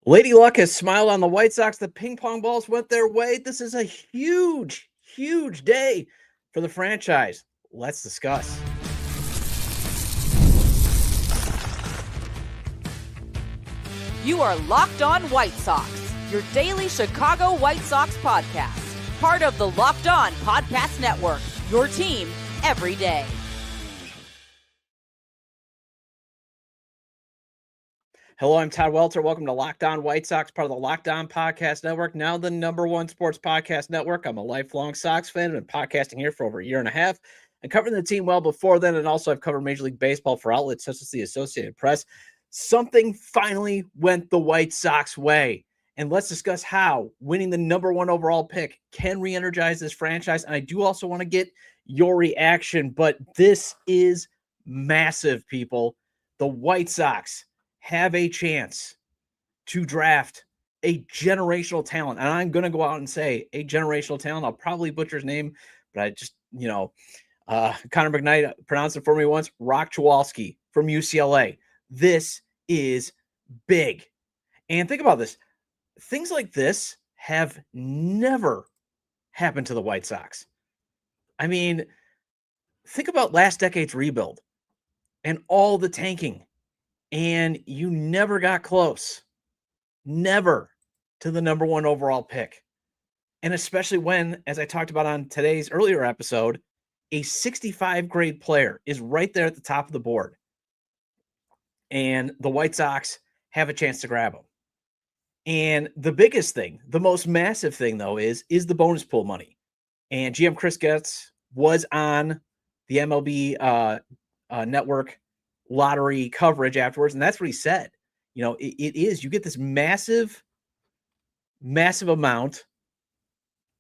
Lady Luck has smiled on the White Sox. The ping pong balls went their way. This is a huge, huge day for the franchise. Let's discuss. You are Locked On White Sox, your daily Chicago White Sox podcast. Part of the Locked On Podcast Network, your team every day. Hello, I'm Todd Welter. Welcome to Locked On White Sox, part of the Locked On Podcast Network, now the #1 sports podcast network. I'm a lifelong Sox fan and been podcasting here for over a year and a half and covering the team well before then. And also I've covered Major League Baseball for outlets such as the Associated Press. Something finally went the White Sox way. And let's discuss how winning the #1 overall pick can re-energize this franchise. And I do also want to get your reaction, but this is massive, people. The White Sox have a chance to draft a generational talent. And I'm going to go out and say a generational talent. I'll probably butcher his name, but I just, Connor McKnight pronounced it for me once. Roch Cholowsky from UCLA. This is big. And think about this. Things like this have never happened to the White Sox. I mean, think about last decade's rebuild and all the tanking. And you never got close, never, to the #1 overall pick. And especially when, as I talked about on today's earlier episode, a 65 grade player is right there at the top of the board. And the White Sox have a chance to grab him. And the biggest thing, the most massive thing, though, is the bonus pool money. And GM Chris Getz was on the MLB network lottery coverage afterwards, and that's what he said. It is, you get this massive amount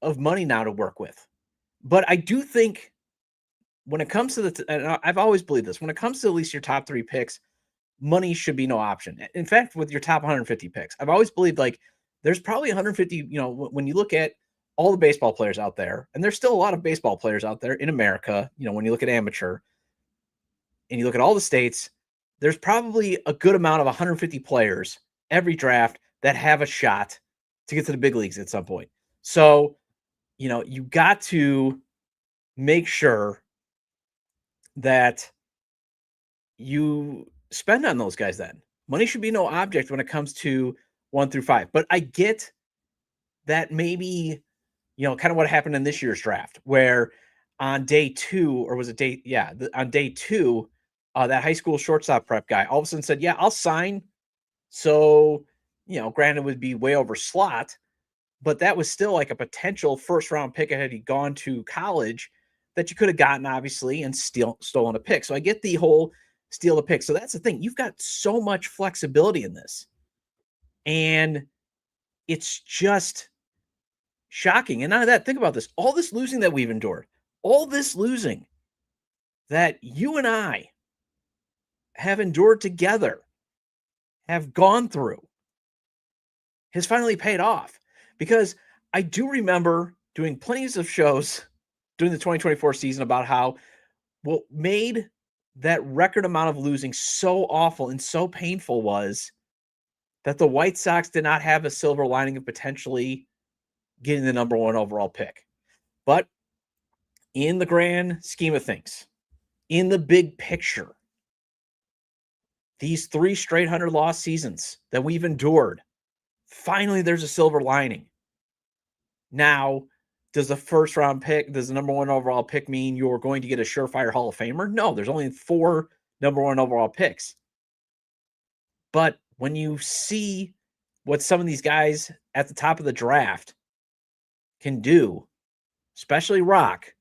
of money now to work with. But I do think when it comes to and I've always believed this, when it comes to at least your top 3 picks, money should be no option. In fact, with your top 150 picks, I've always believed there's probably 150, when you look at all the baseball players out there, and there's still a lot of baseball players out there in America, when you look at amateur, and you look at all the states, there's probably a good amount of 150 players every draft that have a shot to get to the big leagues at some point. So, you got to make sure that you spend on those guys then. Money should be no object when it comes to 1 through 5. But I get that maybe, kind of what happened in this year's draft, where on day 2, or was it on day 2, that high school shortstop prep guy all of a sudden said, yeah, I'll sign. So, granted, it would be way over slot, but that was still like a potential first round pick had he gone to college that you could have gotten, obviously, and stolen a pick. So I get the whole steal the pick. So that's the thing. You've got so much flexibility in this. And it's just shocking. And none of that, think about this. All this losing that we've endured, all this losing that you and I have endured together, have gone through, has finally paid off. Because I do remember doing plenty of shows during the 2024 season about how what made that record amount of losing so awful and so painful was that the White Sox did not have a silver lining of potentially getting the #1 overall pick. But in the grand scheme of things, in the big picture, these 3 straight 100-loss seasons that we've endured, finally there's a silver lining. Now, does the first round pick, does the #1 overall pick mean you're going to get a surefire Hall of Famer? No, there's only 4 #1 overall picks. But when you see what some of these guys at the top of the draft can do, especially Roch,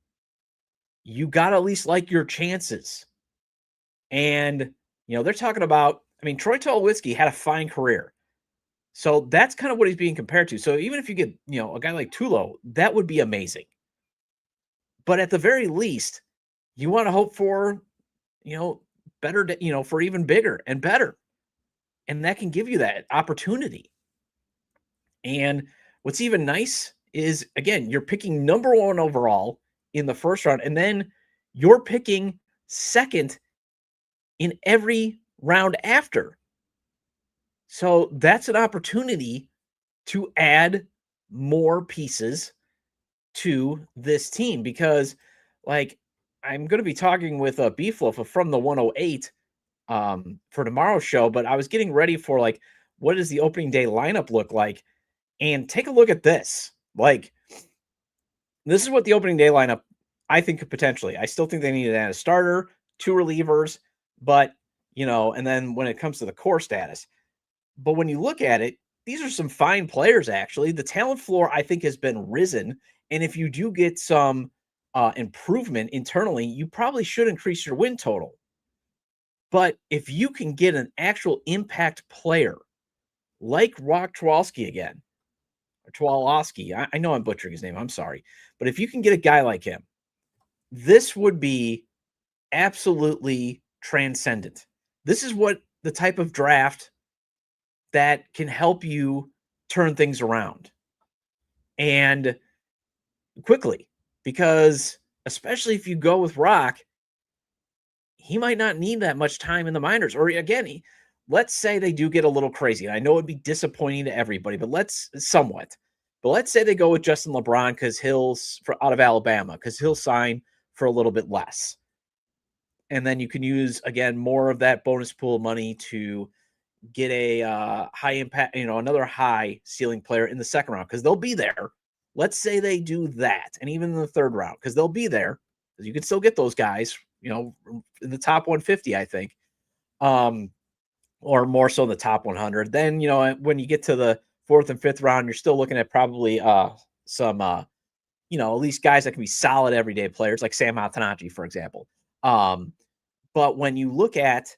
you got to at least like your chances. And, they're talking about, Troy Tulowitzki had a fine career. So that's kind of what he's being compared to. So even if you get, a guy like Tulo, that would be amazing. But at the very least, you want to hope for, better, for even bigger and better. And that can give you that opportunity. And what's even nice is, again, you're picking #1 overall in the first round, and then you're picking second in every round after. So that's an opportunity to add more pieces to this team because, like, I'm going to be talking with Beefloaf from the 108 for tomorrow's show, but I was getting ready for, like, what does the opening day lineup look like? And take a look at this. Like, this is what the opening day lineup, I think, could potentially. I still think they need to add a starter, 2 relievers, but, and then when it comes to the core status. But when you look at it, these are some fine players, actually. The talent floor, I think, has been risen. And if you do get some improvement internally, you probably should increase your win total. But if you can get an actual impact player like Roch Cholowsky again, or Cholowsky, I know I'm butchering his name, I'm sorry. But if you can get a guy like him, this would be absolutely transcendent. This is what the type of draft that can help you turn things around and quickly, because especially if you go with Roch, he might not need that much time in the minors. Or again, let's say they do get a little crazy. And I know it'd be disappointing to everybody, but let's say they go with Justin LeBron because out of Alabama, because he'll sign for a little bit less. And then you can use, again, more of that bonus pool money to get a high impact, another high ceiling player in the second round because they'll be there. Let's say they do that, and even in the third round, because they'll be there. You can still get those guys, in the top 150, I think, or more so in the top 100. Then, when you get to the fourth and fifth round, you're still looking at probably some, at least guys that can be solid everyday players, like Sam Atanachi, for example. But when you look at,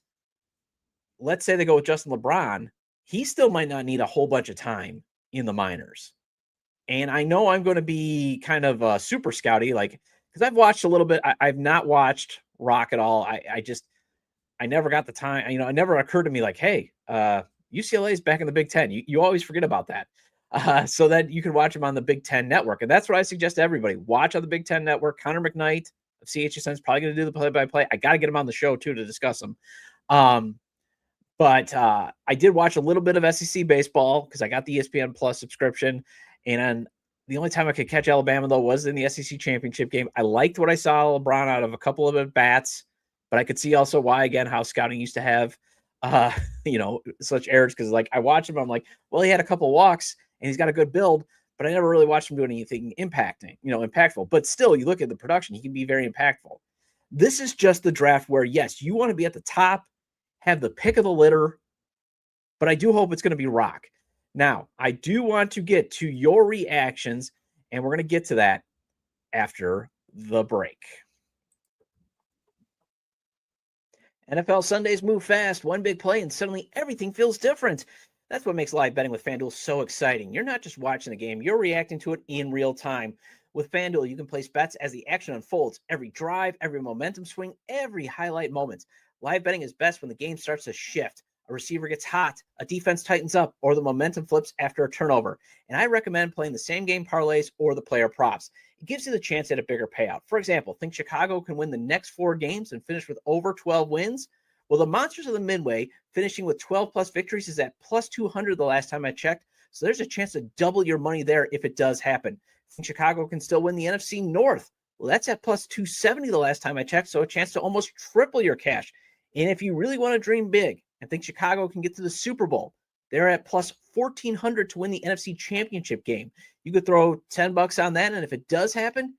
let's say they go with Justin LeBron, he still might not need a whole bunch of time in the minors. And I know I'm going to be kind of super scouty, because I've watched a little bit. I've not watched Roch at all. I never got the time. It never occurred to me like, hey, UCLA is back in the Big Ten. You always forget about that. So that you can watch them on the Big Ten Network. And that's what I suggest to everybody. Watch on the Big Ten Network. Connor McKnight of CHSN is probably going to do the play-by-play. I got to get him on the show, too, to discuss them. But I did watch a little bit of SEC baseball because I got the ESPN Plus subscription. And the only time I could catch Alabama, though, was in the SEC championship game. I liked what I saw LeBron out of a couple of at-bats, but I could see also why, again, how scouting used to have, such errors. Because, I watched him, I'm like, well, he had a couple walks, and he's got a good build, but I never really watched him do anything impactful. But still, you look at the production, he can be very impactful. This is just the draft where, yes, you want to be at the top, have the pick of the litter, but I do hope it's going to be Roch. Now, I do want to get to your reactions, and we're going to get to that after the break. NFL Sundays move fast, one big play, and suddenly everything feels different. That's what makes live betting with FanDuel so exciting. You're not just watching the game, you're reacting to it in real time. With FanDuel, you can place bets as the action unfolds. Every drive, every momentum swing, every highlight moment. Live betting is best when the game starts to shift. A receiver gets hot, a defense tightens up, or the momentum flips after a turnover. And I recommend playing the same game parlays or the player props. It gives you the chance at a bigger payout. For example, think Chicago can win the next 4 games and finish with over 12 wins? Well, the Monsters of the Midway, finishing with 12 plus victories, is at plus 200 the last time I checked. So there's a chance to double your money there if it does happen. Think Chicago can still win the NFC North? Well, that's at plus 270 the last time I checked, so a chance to almost triple your cash. And if you really want to dream big and think Chicago can get to the Super Bowl, they're at plus 1,400 to win the NFC Championship game. You could throw $10 on that, and if it does happen,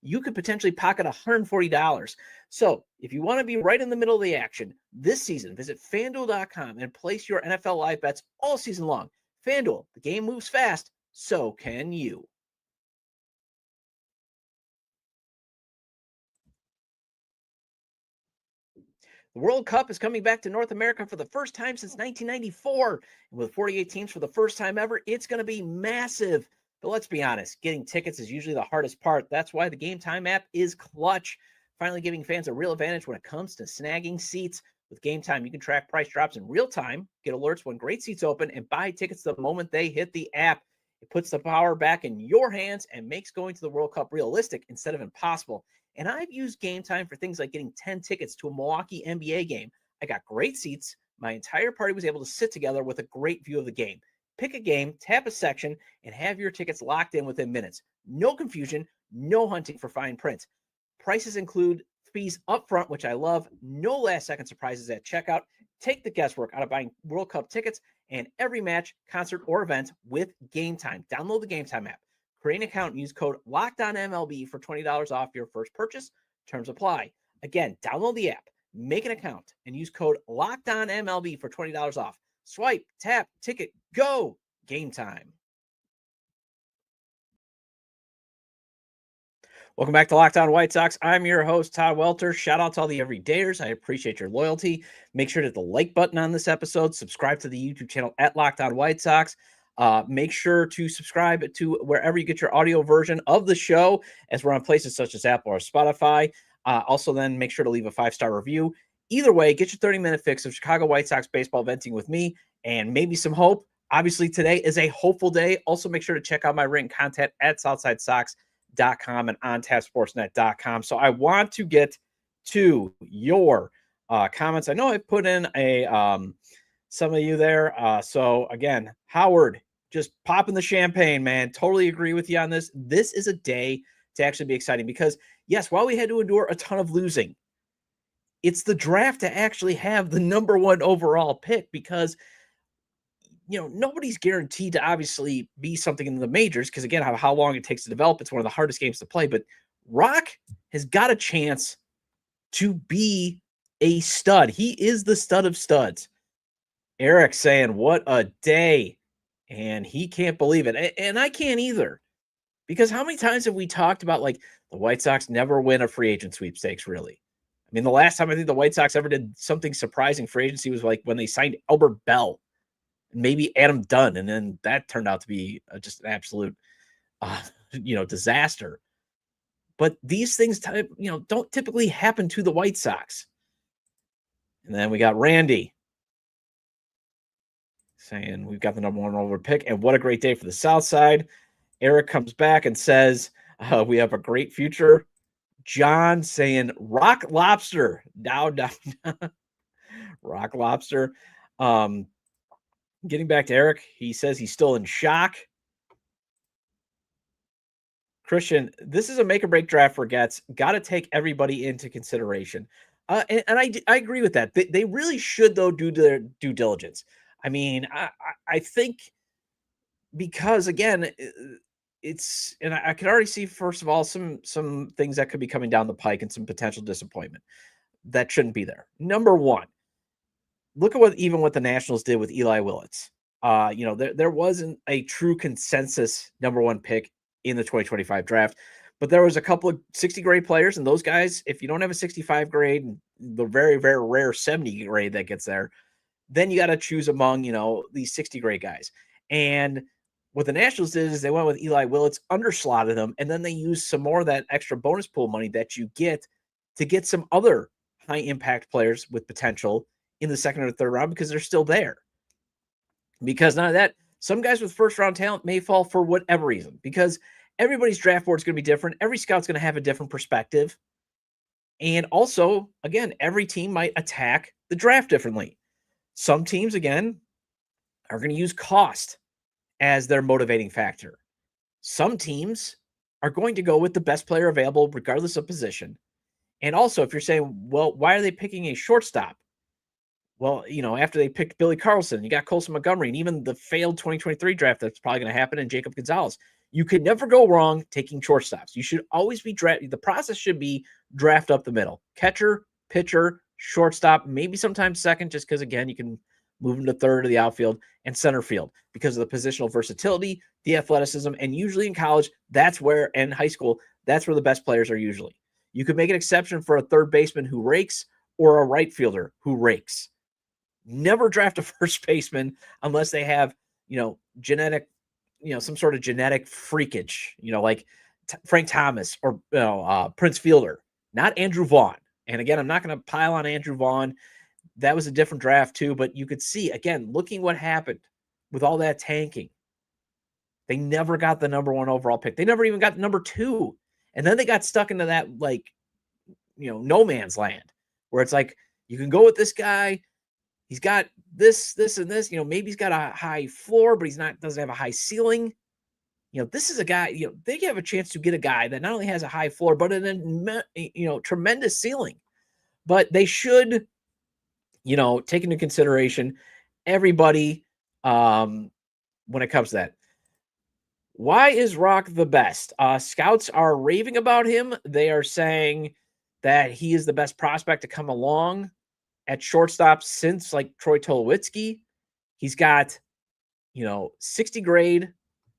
you could potentially pocket $140. So if you want to be right in the middle of the action this season, visit FanDuel.com and place your NFL live bets all season long. FanDuel, the game moves fast, so can you. The World Cup is coming back to North America for the first time since 1994. And with 48 teams for the first time ever, it's going to be massive. But let's be honest, getting tickets is usually the hardest part. That's why the Game Time app is clutch, finally giving fans a real advantage when it comes to snagging seats. With Game Time, you can track price drops in real time, get alerts when great seats open, and buy tickets the moment they hit the app. It puts the power back in your hands and makes going to the World Cup realistic instead of impossible. And I've used Game Time for things like getting 10 tickets to a Milwaukee NBA game. I got great seats, My entire party was able to sit together with a great view of the game. Pick a game, tap a section, and have your tickets locked in within minutes. No confusion, no hunting for fine print. Prices include fees up front, which I love. No last-second surprises at checkout. Take the guesswork out of buying World Cup tickets and every match, concert, or event with Game Time. Download the Game Time app. Create an account and use code LOCKEDONMLB for $20 off your first purchase. Terms apply. Again, download the app, make an account, and use code LOCKEDONMLB for $20 off. Swipe, tap, ticket, go. Game Time. Welcome back to Locked On White Sox. I'm your host, Todd Welter. Shout out to all the everydayers. I appreciate your loyalty. Make sure to hit the like button on this episode. Subscribe to the YouTube channel at Locked On White Sox. Make sure to subscribe to wherever you get your audio version of the show, as we're on places such as Apple or Spotify. Also, then make sure to leave a 5-star review. Either way, get your 30-minute fix of Chicago White Sox baseball venting with me and maybe some hope. Obviously, today is a hopeful day. Also, make sure to check out my written content at SouthsideSox.com and OnTapSportsNet.com. So I want to get to your comments. I know I put in some of you there. So again, Howard, just popping the champagne, man. Totally agree with you on this. This is a day to actually be exciting because, yes, while we had to endure a ton of losing, it's the draft to actually have the number one overall pick because, you know, nobody's guaranteed to obviously be something in the majors because, again, how long it takes to develop. It's one of the hardest games to play. But Roch has got a chance to be a stud. He is the stud of studs. Eric saying, what a day. And he can't believe it. And I can't either. Because how many times have we talked about, like, the White Sox never win a free agent sweepstakes, really? I mean, the last time I think the White Sox ever did something surprising for agency was like when they signed Albert Bell, maybe Adam Dunn, and then that turned out to be just an absolute, disaster. But these things, don't typically happen to the White Sox. And then we got Randy saying we've got the number one overall pick, and what a great day for the South Side. Eric comes back and says we have a great future. John saying Rock Lobster. Down. Rock Lobster. Getting back to Eric, he says he's still in shock. Christian, this is a make or break draft for Getz. Got to take everybody into consideration. And I agree with that. They really should, though, do their due diligence. I mean, I think because, again, and I can already see, first of all, some things that could be coming down the pike and some potential disappointment that shouldn't be there. Number one, look at what the Nationals did with Eli Willits. There wasn't a true consensus number one pick in the 2025 draft, but there was a couple of 60 grade players, and those guys, if you don't have a 65 grade, the very, very rare 70 grade that gets there, then you got to choose among, these 60 grade guys. And what the Nationals did is they went with Eli Willits, underslotted him, and then they used some more of that extra bonus pool money that you get to get some other high impact players with potential in the second or third round because they're still there. Because none of that, some guys with first round talent may fall for whatever reason, because everybody's draft board is going to be different. Every scout's going to have a different perspective. And also, again, every team might attack the draft differently. Some teams, again, are going to use cost as their motivating factor. Some teams are going to go with the best player available, regardless of position. And also, if you're saying, well, why are they picking a shortstop? Well, after they picked Billy Carlson, you got Colson Montgomery, and even the failed 2023 draft that's probably going to happen, and Jacob Gonzalez. You could never go wrong taking shortstops. You should always be the process should be draft up the middle. Catcher, pitcher, shortstop, maybe sometimes second, just because, again, you can move into third of the outfield, and center field because of the positional versatility, the athleticism, and usually in college, and high school, that's where the best players are usually. You could make an exception for a third baseman who rakes or a right fielder who rakes. Never draft a first baseman unless they have, genetic, some sort of genetic freakage, like Frank Thomas or Prince Fielder, not Andrew Vaughn. And again, I'm not going to pile on Andrew Vaughn. That was a different draft too, but you could see, again, looking what happened with all that tanking. They never got the number one overall pick. They never even got number two. And then they got stuck into that, no man's land where it's like, you can go with this guy, He's got this, and this, maybe he's got a high floor, but doesn't have a high ceiling. This is a guy, they have a chance to get a guy that not only has a high floor, but tremendous ceiling. But they should, take into consideration everybody when it comes to that. Why is Roch the best? Scouts are raving about him. They are saying that he is the best prospect to come along at shortstop since like Troy Tulowitzki. He's got, 60 grade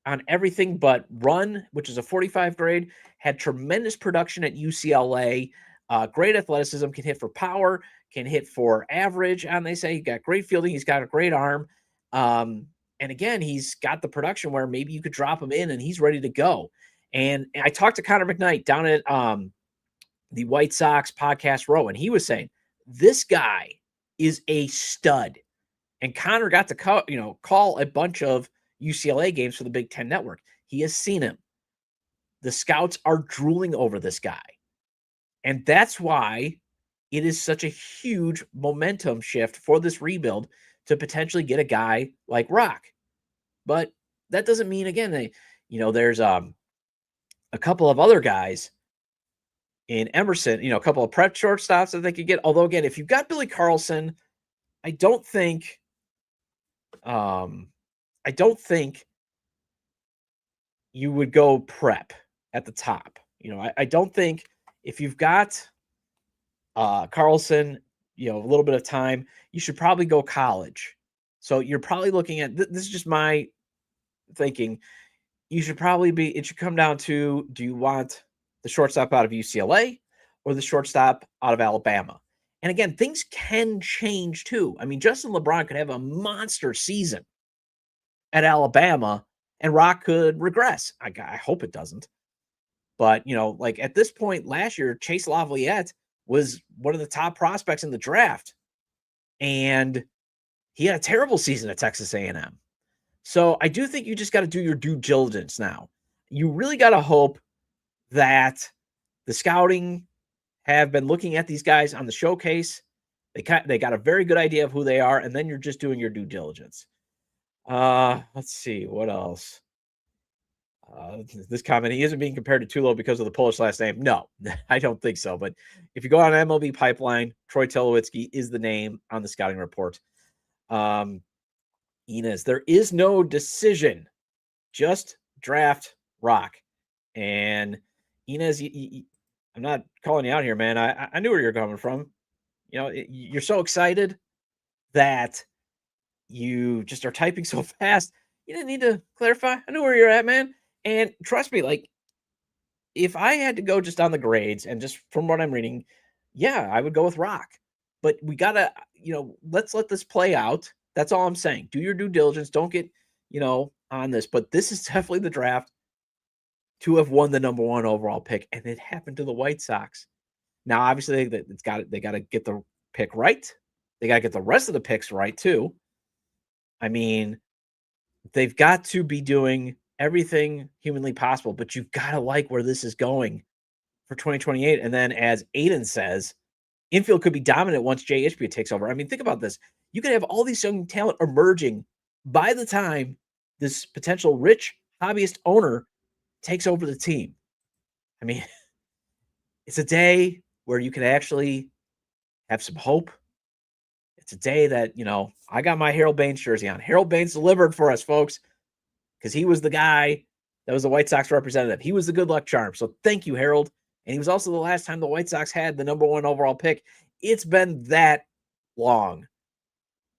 on everything but run, which is a 45 grade, had tremendous production at UCLA, great athleticism, can hit for power, can hit for average. And they say he got great fielding. He's got a great arm. And again, he's got the production where maybe you could drop him in and he's ready to go. And I talked to Connor McKnight down at the White Sox podcast row, and he was saying, this guy is a stud. And Connor got to call a bunch of UCLA games for the Big Ten Network. He has seen him. The scouts are drooling over this guy. And that's why it is such a huge momentum shift for this rebuild to potentially get a guy like Roch. But that doesn't mean, again, there's a couple of other guys in Emerson, a couple of prep shortstops that they could get. Although, again, if you've got Billy Carlson, I don't think you would go prep at the top. I don't think if you've got Carlson, a little bit of time, you should probably go college. So you're probably looking at, this is just my thinking, it should come down to, do you want the shortstop out of UCLA or the shortstop out of Alabama? And again, things can change too. I mean, Justin LeBron could have a monster season at Alabama and Roch could regress. I hope it doesn't. But, like at this point last year, Chase Laviolette was one of the top prospects in the draft. And he had a terrible season at Texas A&M. So I do think you just got to do your due diligence now. You really got to hope that the scouting have been looking at these guys on the showcase. They got a very good idea of who they are, and then you're just doing your due diligence. Let's see, what else? This comment, he isn't being compared to Tulo because of the Polish last name. No, I don't think so. But if you go on MLB Pipeline, Troy Tulowitzki is the name on the scouting report. Inez, there is no decision. Just draft Roch. And Inez, I'm not calling you out here, man. I knew where you're coming from. You're so excited that you just are typing so fast. You didn't need to clarify. I knew where you're at, man. And trust me, like, if I had to go just on the grades and just from what I'm reading, yeah, I would go with Roch. But we got to, let's let this play out. That's all I'm saying. Do your due diligence. Don't get, on this. But this is definitely the draft to have won the number 1 overall pick. And it happened to the White Sox. Now, obviously, they got to get the pick right. They got to get the rest of the picks right, too. I mean, they've got to be doing everything humanly possible, but you've got to like where this is going for 2028. And then, as Aiden says, infield could be dominant once Jay Ishbia takes over. I mean, think about this. You could have all these young talent emerging by the time this potential rich hobbyist owner takes over the team. I mean, it's a day where you can actually have some hope. It's a day that, I got my Harold Baines jersey on. Harold Baines delivered for us, folks, because he was the guy that was the White Sox representative. He was the good luck charm. So thank you, Harold. And he was also the last time the White Sox had the number 1 overall pick. It's been that long.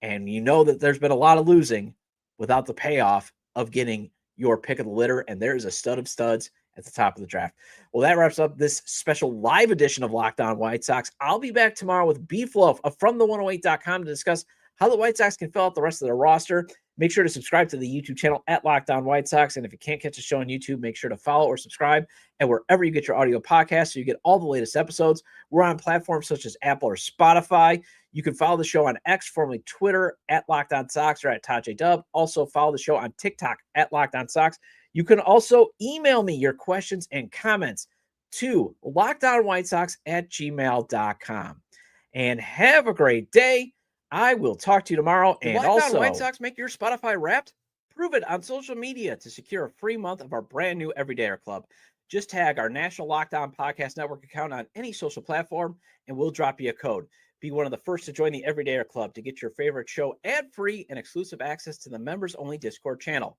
And that there's been a lot of losing without the payoff of getting your pick of the litter. And there is a stud of studs at the top of the draft. Well, that wraps up this special live edition of Locked On White Sox. I'll be back tomorrow with Beef Loaf from the108.com to discuss how the White Sox can fill out the rest of their roster. Make sure to subscribe to the YouTube channel at Locked On White Sox. And if you can't catch the show on YouTube, make sure to follow or subscribe and wherever you get your audio podcasts so you get all the latest episodes. We're on platforms such as Apple or Spotify. You can follow the show on X, formerly Twitter, at Locked On Sox or at Todd J. Dub. Also follow the show on TikTok at Locked On Sox. You can also email me your questions and comments to lockedonwhitesox@gmail.com. And have a great day. I will talk to you tomorrow. And Locked On also, White Sox make your Spotify Wrapped? prove it on social media to secure a free month of our brand new Everydayer Club. Just tag our National Locked On Podcast Network account on any social platform, and we'll drop you a code. Be one of the first to join the Everydayer Club to get your favorite show ad-free and exclusive access to the members-only Discord channel.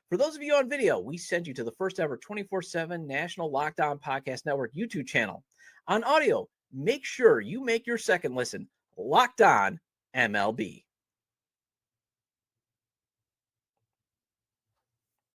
For those of you on video, we send you to the first ever 24/7 National Locked On Podcast Network YouTube channel. On audio, make sure you make your second listen Locked On MLB.